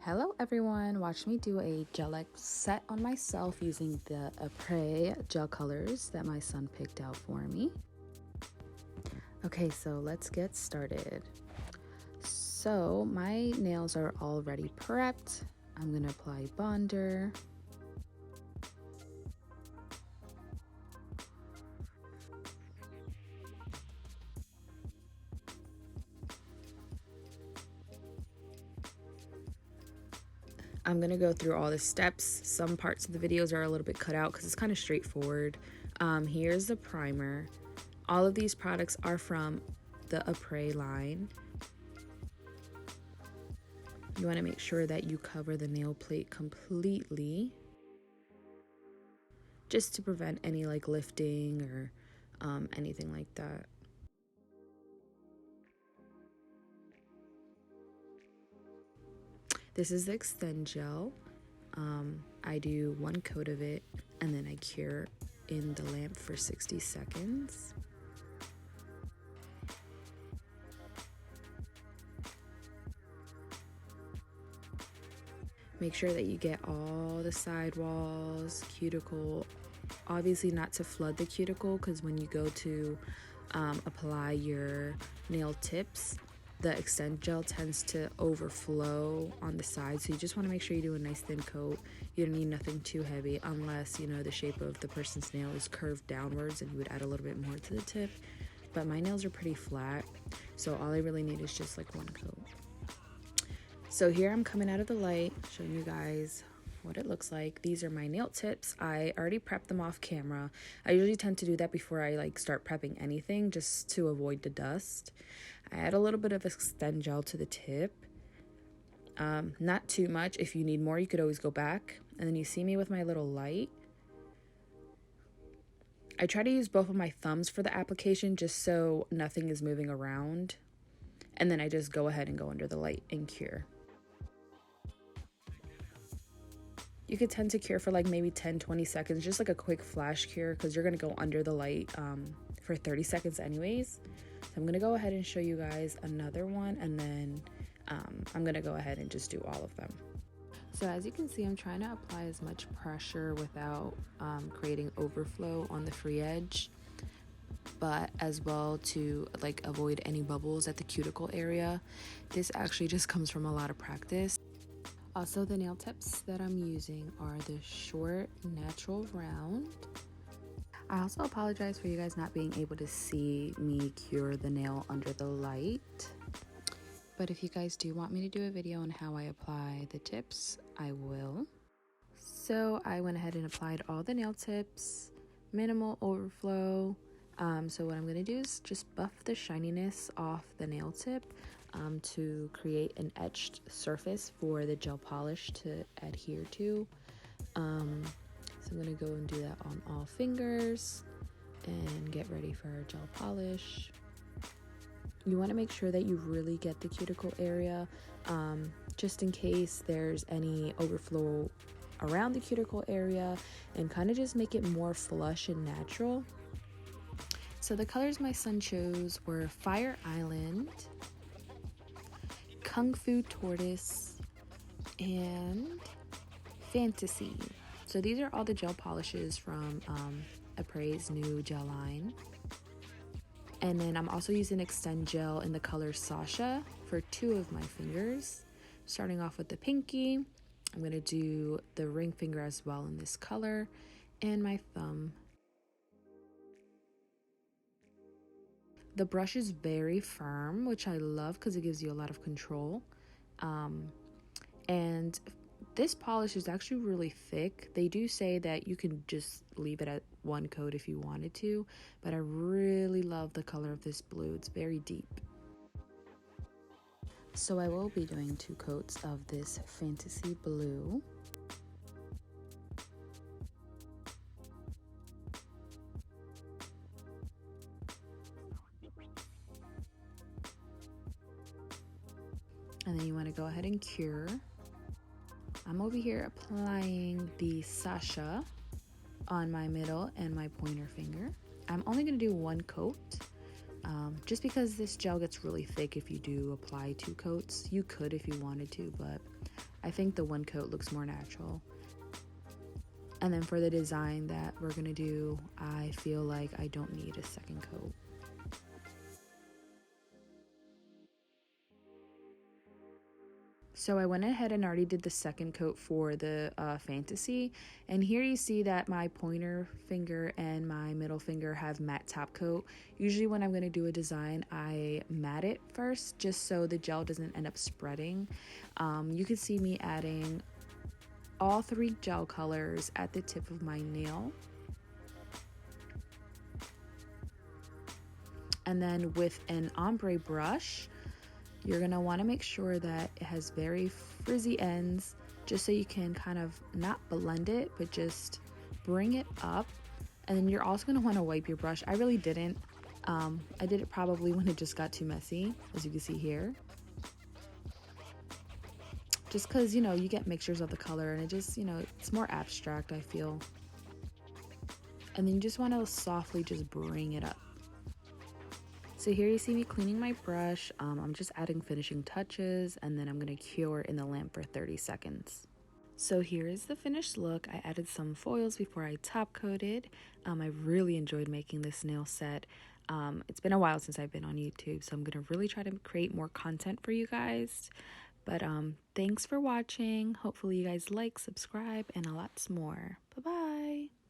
Hello everyone, watch me do a Gelx set on myself using the Apres Gel Couleurs that my son picked out for me. Okay, so let's get started. So my nails are already prepped. I'm gonna apply bonder. I'm gonna go through all the steps. Some parts of the videos are a little bit cut out because it's kind of straightforward. Here's the primer. All of these products are from the Apres line. You want to make sure that you cover the nail plate completely, just to prevent any like lifting or anything like that. This is the Extend Gel. I do one coat of it and then I cure in the lamp for 60 seconds. Make sure that you get all the sidewalls, cuticle, obviously not to flood the cuticle because when you go to apply your nail tips, the Extend Gel tends to overflow on the side, so you just want to make sure you do a nice thin coat. You don't need nothing too heavy unless, you know, the shape of the person's nail is curved downwards and you would add a little bit more to the tip. But my nails are pretty flat, so all I really need is just like one coat. So here I'm coming out of the light, showing you guys what it looks like. These are my nail tips. I already prepped them off camera. I usually tend to do that before I like start prepping anything, just to avoid the dust. I add a little bit of Extend Gel to the tip. Not too much. If you need more, you could always go back. And then you see me with my little light. I try to use both of my thumbs for the application just so nothing is moving around. And then I just go ahead and go under the light and cure. You could tend to cure for like maybe 10-20 seconds, just like a quick flash cure, because you're going to go under the light for 30 seconds anyways. So I'm going to go ahead and show you guys another one, and then I'm going to go ahead and just do all of them. So as you can see, I'm trying to apply as much pressure without creating overflow on the free edge, but as well to like avoid any bubbles at the cuticle area. This actually just comes from a lot of practice. Also, the nail tips that I'm using are the short natural round. I also apologize for you guys not being able to see me cure the nail under the light. But if you guys do want me to do a video on how I apply the tips, I will. So I went ahead and applied all the nail tips, minimal overflow. So what I'm going to do is just buff the shininess off the nail tip to create an etched surface for the gel polish to adhere to. So I'm going to go and do that on all fingers and get ready for our gel polish. You want to make sure that you really get the cuticle area, just in case there's any overflow around the cuticle area, and kind of just make it more flush and natural. So the colors my son chose were Fire Island, Kung Fu Tortoise, and Fanta Sea. So these are all the gel polishes from Apres' new gel line. And then I'm also using Extend Gel in the color Sasha for 2 of my fingers. Starting off with the pinky, I'm going to do the ring finger as well in this color, and my thumb. The brush is very firm, which I love because it gives you a lot of control. And this polish is actually really thick. They do say that you can just leave it at one coat if you wanted to, but I really love the color of this blue. It's very deep. So I will be doing 2 coats of this Fanta Sea blue. And then you want to go ahead and cure. I'm over here applying the Sasha on my middle and my pointer finger. I'm only going to do 1 coat, just because this gel gets really thick if you do apply 2 coats. You could if you wanted to, but I think the one coat looks more natural. And then for the design that we're gonna do, I feel like I don't need a second coat. So I went ahead and already did the second coat for the Fanta Sea, and here you see that my pointer finger and my middle finger have matte top coat. Usually when I'm going to do a design, I matte it first just so the gel doesn't end up spreading. You can see me adding all 3 gel colors at the tip of my nail. And then with an ombre brush, you're gonna want to make sure that it has very frizzy ends, just so you can kind of not blend it, but just bring it up. And then you're also gonna want to wipe your brush. I really didn't. I did it probably when it just got too messy, as you can see here. Just because, you know, you get mixtures of the color and it just, you know, it's more abstract, I feel. And then you just want to softly just bring it up. So here you see me cleaning my brush. I'm just adding finishing touches, and then I'm going to cure in the lamp for 30 seconds. So here is the finished look. I added some foils before I top coated. I really enjoyed making this nail set. It's been a while since I've been on YouTube, so I'm going to really try to create more content for you guys. But thanks for watching. Hopefully you guys like, subscribe, and a lots more. Bye-bye.